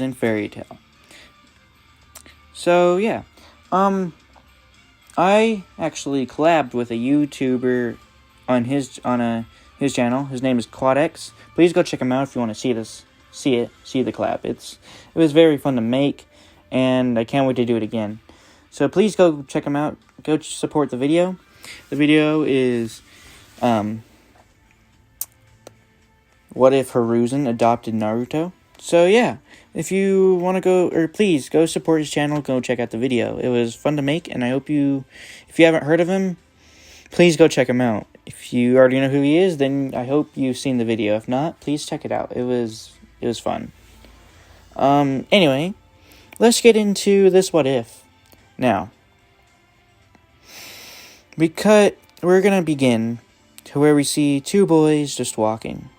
in Fairy Tale. So yeah, I actually collabed with a YouTuber on his channel. His name is Quadex. Please go check him out if you want to see the collab. It was very fun to make, and I can't wait to do it again. So please go check him out. Go support the video. The video is what if Hiruzen adopted Naruto? So yeah, if you want to go, or please go support his channel, go check out the video. It was fun to make, and I hope if you haven't heard of him, please go check him out. If you already know who he is, then I hope you've seen the video. If not, please check it out. It was fun. Anyway, let's get into this what if. Now, we're gonna begin to where we see two boys just walking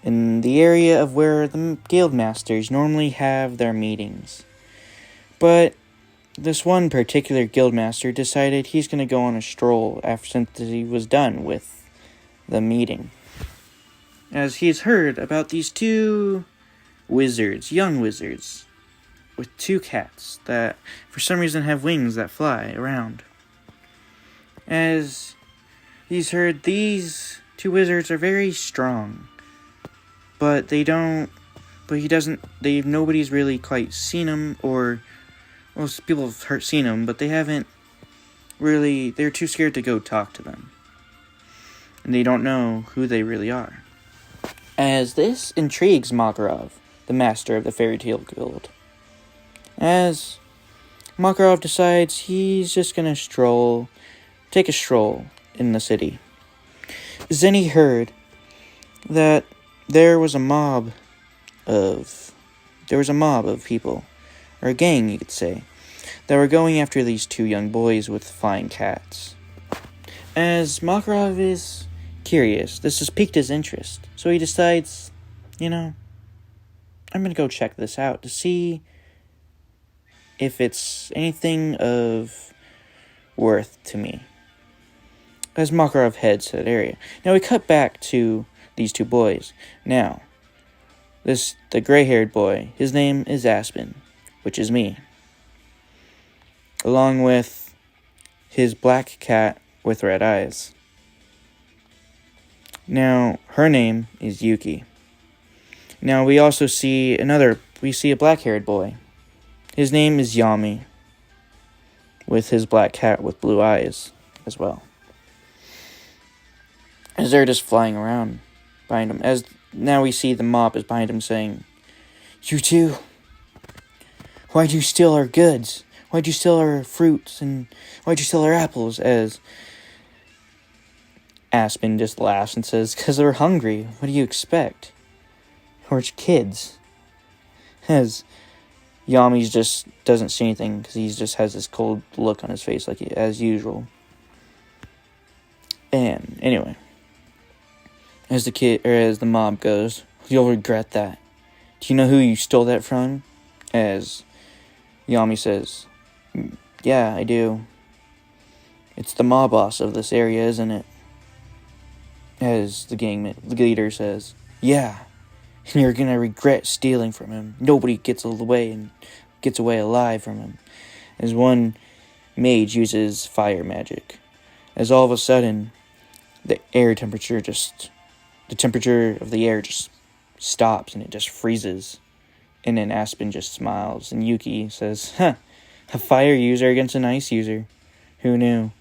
in the area of where the guild masters normally have their meetings. But this one particular guild master decided he's going to go on a stroll since he was done with the meeting, as he's heard about these two young wizards, with two cats that for some reason have wings that fly around. As he's heard, these two wizards are very strong, but nobody's really quite seen them, or, well, people have seen them, but they haven't really, they're too scared to go talk to them. And they don't know who they really are. As this intrigues Makarov, the master of the Fairy Tale Guild. As Makarov decides he's just gonna take a stroll in the city. Then he heard that there was a mob of people, or a gang, you could say, that were going after these two young boys with flying cats. As Makarov is curious, this has piqued his interest, so he decides, I'm gonna go check this out to see if it's anything of worth to me. As Makarov heads to that area. Now we cut back to these two boys. Now, the gray-haired boy, his name is Aspen, which is me, along with his black cat with red eyes. Now, her name is Yuki. Now, we also see a black-haired boy. His name is Yami, with his black cat with blue eyes as well. As they're just flying around behind him. As now we see the mob is behind him saying, "You two, why'd you steal our goods? Why'd you steal our fruits? And why'd you steal our apples?" As Aspen just laughs and says, "'Cause they're hungry. What do you expect? We're kids." As Yami just doesn't see anything because he just has this cold look on his face as usual. And anyway, as the mob goes, "You'll regret that. Do you know who you stole that from?" As Yami says, "Yeah, I do. It's the mob boss of this area, isn't it?" As the leader says, "Yeah, and you're gonna regret stealing from him. Nobody gets away alive from him." As one mage uses fire magic. As all of a sudden, the temperature of the air just stops and it just freezes. And then Aspen just smiles and Yuki says, "Huh, a fire user against an ice user. Who knew?"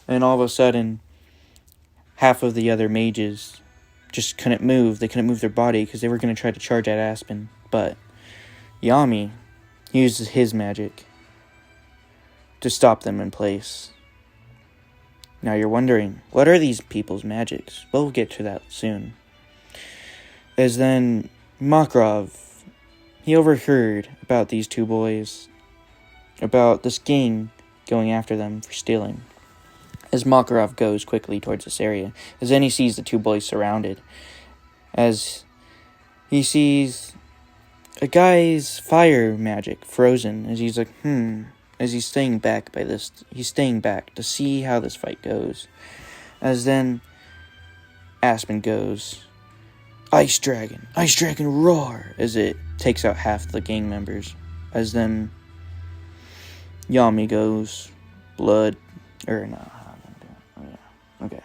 And all of a sudden, half of the other mages just couldn't move. They couldn't move their body because they were going to try to charge at Aspen. But Yami uses his magic to stop them in place. Now you're wondering, what are these people's magics? We'll get to that soon. As then Makarov, he overheard about these two boys, about this gang going after them for stealing. As Makarov goes quickly towards this area, as then he sees the two boys surrounded, as he sees a guy's fire magic frozen, as he's like, as he's staying back to see how this fight goes. As then Aspen goes, Ice Dragon, roar, as it takes out half the gang members. As then Yami goes, blood, or no, oh yeah, okay.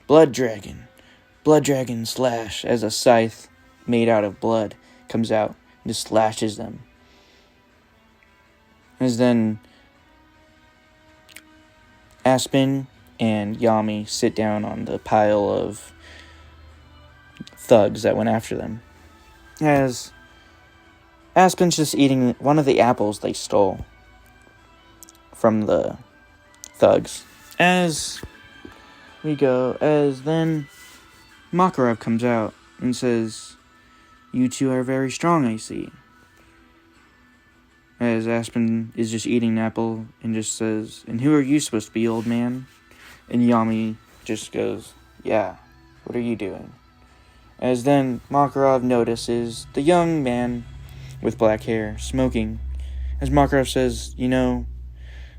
Blood Dragon slash, as a scythe made out of blood comes out and just slashes them. As then Aspen and Yami sit down on the pile of thugs that went after them. As Aspen's just eating one of the apples they stole from the thugs. As then Makarov comes out and says, "You two are very strong, I see." As Aspen is just eating an apple and just says, "And who are you supposed to be, old man?" And Yami just goes, "Yeah, what are you doing?" As then Makarov notices the young man with black hair smoking. As Makarov says,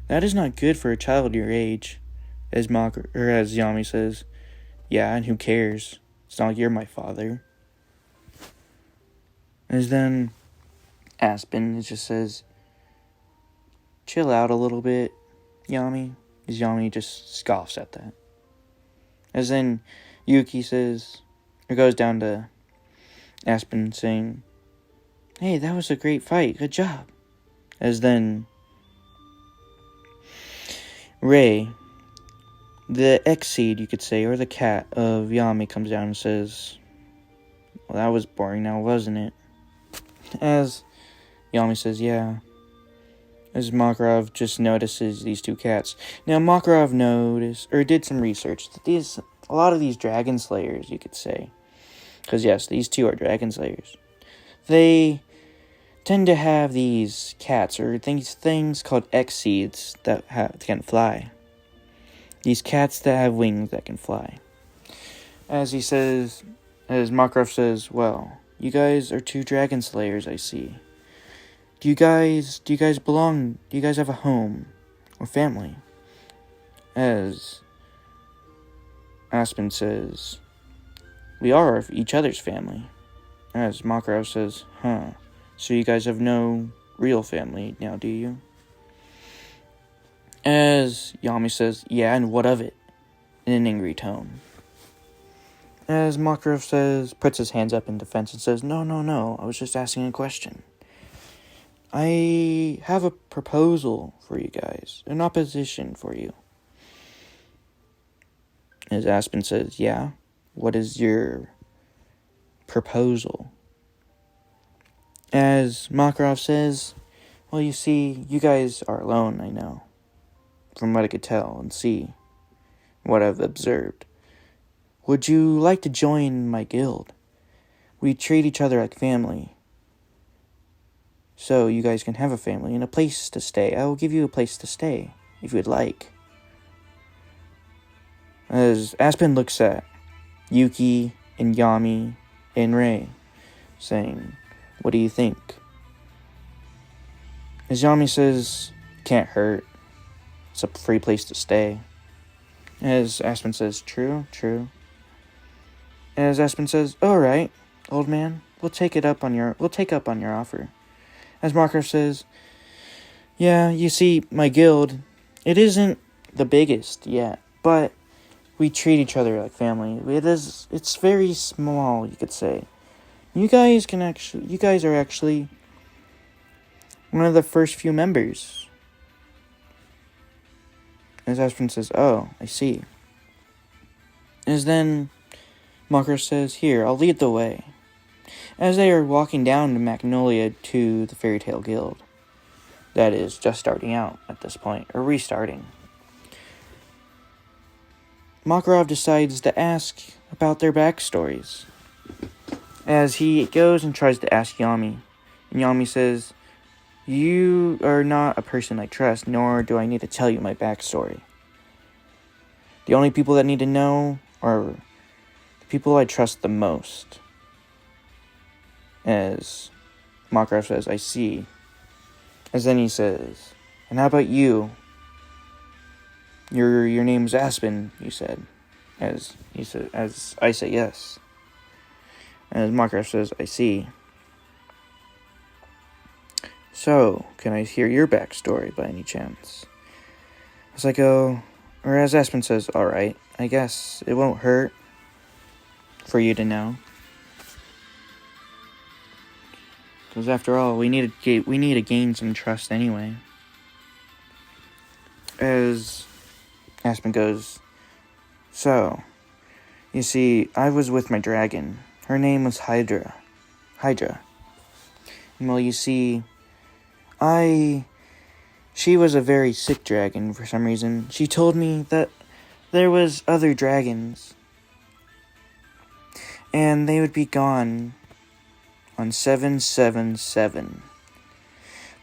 "That is not good for a child your age." As Yami says, "Yeah, and who cares? It's not like you're my father." As then Aspen just says, "Chill out a little bit, Yami." As Yami just scoffs at that. As then Yuki goes down to Aspen saying, "Hey, that was a great fight. Good job." As then Ray, the ex-seed, you could say, or the cat of Yami, comes down and says, "Well, that was boring now, wasn't it?" As Yami says, "Yeah." As Makarov just notices these two cats. Now, Makarov did some research that a lot of these dragon slayers, you could say, because yes, these two are dragon slayers, they tend to have these cats, or these things called X-seeds that can fly. These cats that have wings that can fly. As Makarov says, "Well, you guys are two dragon slayers, I see. Do you guys have a home or family?" As Aspen says, "We are each other's family." As Makarov says, "Huh, so you guys have no real family now, do you?" As Yami says, "Yeah, and what of it?" in an angry tone. As Makarov puts his hands up in defense and says, No, I was just asking a question. I have a proposal for you guys, an opposition for you." As Aspen says, "Yeah, what is your proposal?" As Makarov says, "Well, you see, you guys are alone, I know, from what I could tell and see, what I've observed. Would you like to join my guild? We treat each other like family. So you guys can have a family and a place to stay. I will give you a place to stay, if you would like." As Aspen looks at Yuki and Yami and Ray, saying, "What do you think?" As Yami says, "Can't hurt. It's a free place to stay." As Aspen says, True. As Aspen says, "All right, old man, we'll take up on your offer." As Markov says, "Yeah, you see, my guild, it isn't the biggest yet, but we treat each other like family. It's very small, you could say. You guys are actually one of the first few members." As Aspen says, "Oh, I see." As then Markov says, "Here, I'll lead the way." As they are walking down to Magnolia to the Fairy Tale Guild, that is just starting out at this point, or restarting, Makarov decides to ask about their backstories. As he goes and tries to ask Yami, and Yami says, "You are not a person I trust, nor do I need to tell you my backstory. The only people that need to know are the people I trust the most." As Makarov says, "I see." As then he says, "And how about you? Your name's Aspen, you said." As I say, "Yes." As Makarov says, I see. So, can I hear your backstory by any chance? As I go, or as Aspen says, alright, I guess it won't hurt for you to know. Because after all, we need to gain some trust anyway. As Aspen goes, so, you see, I was with my dragon. Her name was Hydra. And well, you see, she was a very sick dragon for some reason. She told me that there was other dragons, and they would be gone on 777.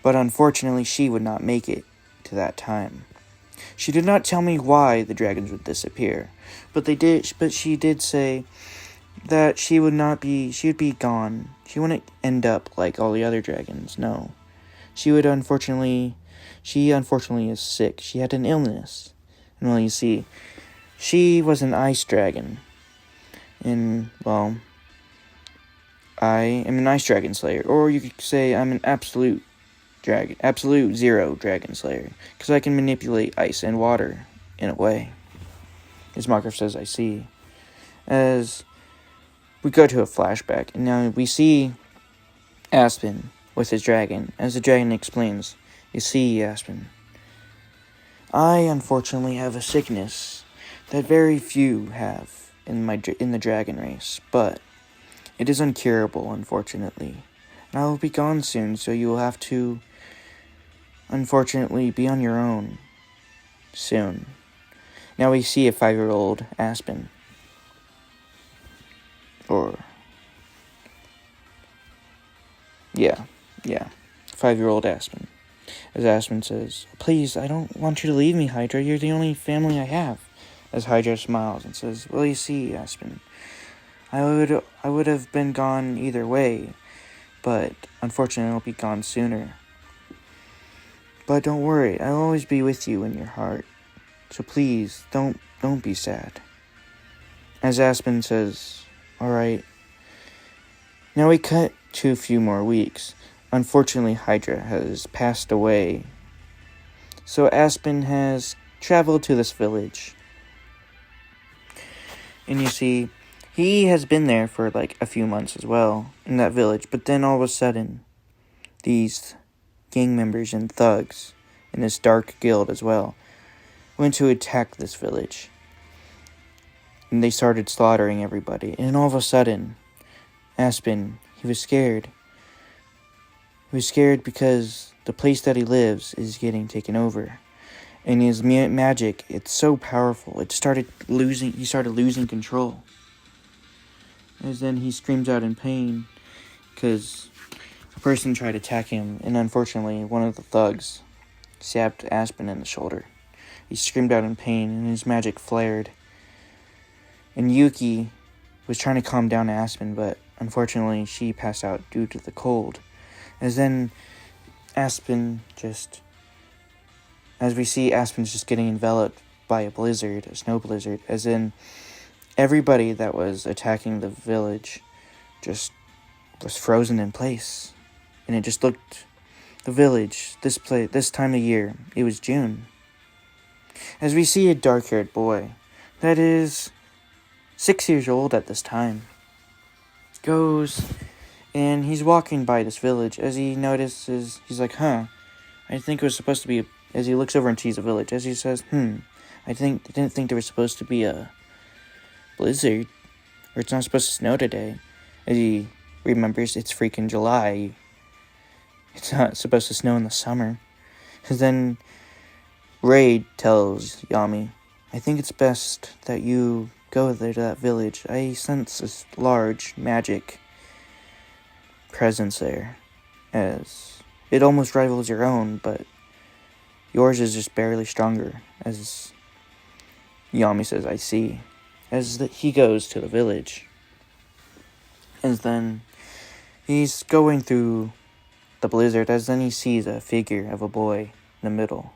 But unfortunately, she would not make it to that time. She did not tell me why the dragons would disappear, but she did say that she would be gone. She wouldn't end up like all the other dragons, no. She unfortunately is sick. She had an illness. And well, you see, she was an ice dragon. And, well, I am an ice dragon slayer. Or you could say I'm an absolute zero dragon slayer. Because I can manipulate ice and water in a way. As Makarov says, I see. As we go to a flashback, and now we see Aspen with his dragon. As the dragon explains, you see, Aspen, I unfortunately have a sickness that very few have in the dragon race, but it is incurable, unfortunately. And I will be gone soon, so you will have to, unfortunately, be on your own soon. Now we see a 5-year-old Aspen. Yeah, 5-year-old Aspen. As Aspen says, please, I don't want you to leave me, Hydra. You're the only family I have. As Hydra smiles and says, well, you see, Aspen, I would have been gone either way, but unfortunately I'll be gone sooner. But don't worry, I'll always be with you in your heart. So please, don't be sad. As Aspen says, alright. Now we cut to a few more weeks. Unfortunately, Hydra has passed away. So Aspen has traveled to this village. And you see, he has been there for like a few months as well, in that village. But then all of a sudden, these gang members and thugs in this dark guild as well went to attack this village. And they started slaughtering everybody. And all of a sudden, Aspen, he was scared. He was scared because the place that he lives is getting taken over. And his magic, it's so powerful. He started losing control. As then he screams out in pain because a person tried to attack him. And unfortunately, one of the thugs stabbed Aspen in the shoulder. He screamed out in pain and his magic flared. And Yuki was trying to calm down Aspen, but unfortunately she passed out due to the cold. As then Aspen as we see Aspen's just getting enveloped by a snow blizzard, as in everybody that was attacking the village just was frozen in place. And it just looked, the village, this time of year, it was June. As we see a dark-haired boy that is 6 years old at this time goes and he's walking by this village. As he notices, he's like, I think it was supposed to be, as he looks over and sees a village, as he says, I didn't think there was supposed to be a blizzard, or it's not supposed to snow today. As he remembers, it's freaking July. It's not supposed to snow in the summer. And then Raid tells Yami, I think it's best that you go there to that village. I sense this large magic presence there, as it almost rivals your own, but yours is just barely stronger. As Yami says, I see. As he goes to the village. As then he's going through the blizzard, as then he sees a figure of a boy in the middle.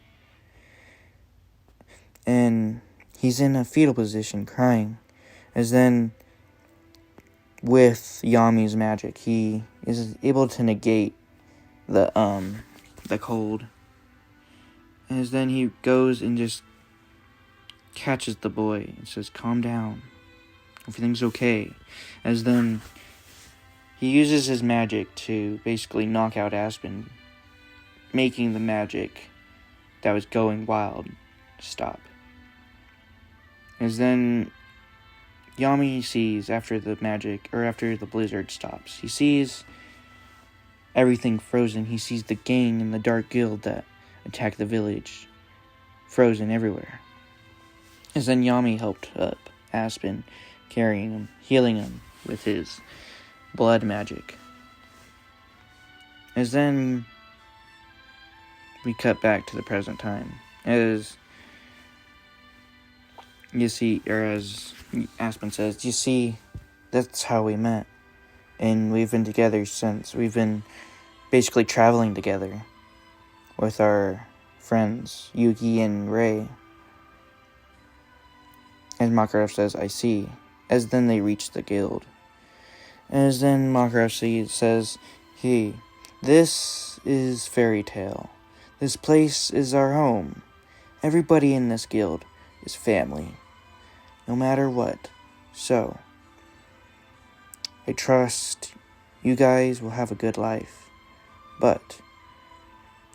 And he's in a fetal position, crying. As then with Yami's magic. He is able to negate the cold. And then he goes and just catches the boy and says, "Calm down. Everything's okay." As then he uses his magic to basically knock out Aspen, making the magic that was going wild stop. As then Yami sees, after the blizzard stops, he sees everything frozen. He sees the gang and the Dark Guild that attacked the village frozen everywhere. As then Yami helped up Aspen, carrying him, healing him with his blood magic. As then we cut back to the present time. As you see, or as Aspen says, "You see, that's how we met. And we've been together since. We've been basically traveling together with our friends, Yuki and Rei." And Makarov says, "I see." As then they reach the guild. As then Makarov says, "Hey, this is Fairy Tale. This place is our home. Everybody in this guild is family, no matter what. So, I trust you guys will have a good life. But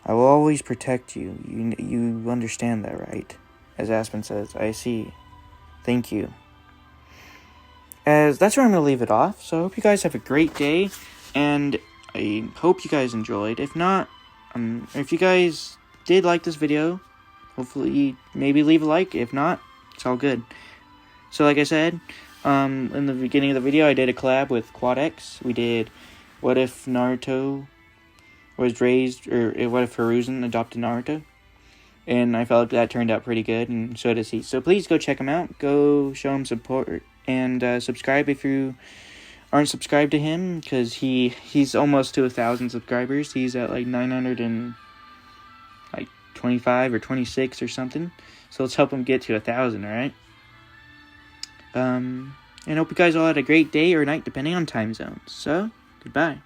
I will always protect you. You understand that, right?" As Aspen says, "I see. Thank you." As that's where I'm going to leave it off. So I hope you guys have a great day, and I hope you guys enjoyed. If not, if you guys did like this video, hopefully maybe leave a like. If not, it's all good. So like I said, in the beginning of the video, I did a collab with Quad X. We did What If Naruto was raised, or what if Hiruzen adopted Naruto? And I felt like that turned out pretty good, and so does he. So please go check him out. Go show him support, and subscribe if you aren't subscribed to him, because he's almost to 1,000 subscribers. He's at like 925 or 26 or something. So let's help him get to 1,000, alright? And hope you guys all had a great day or night, depending on time zones. So, goodbye.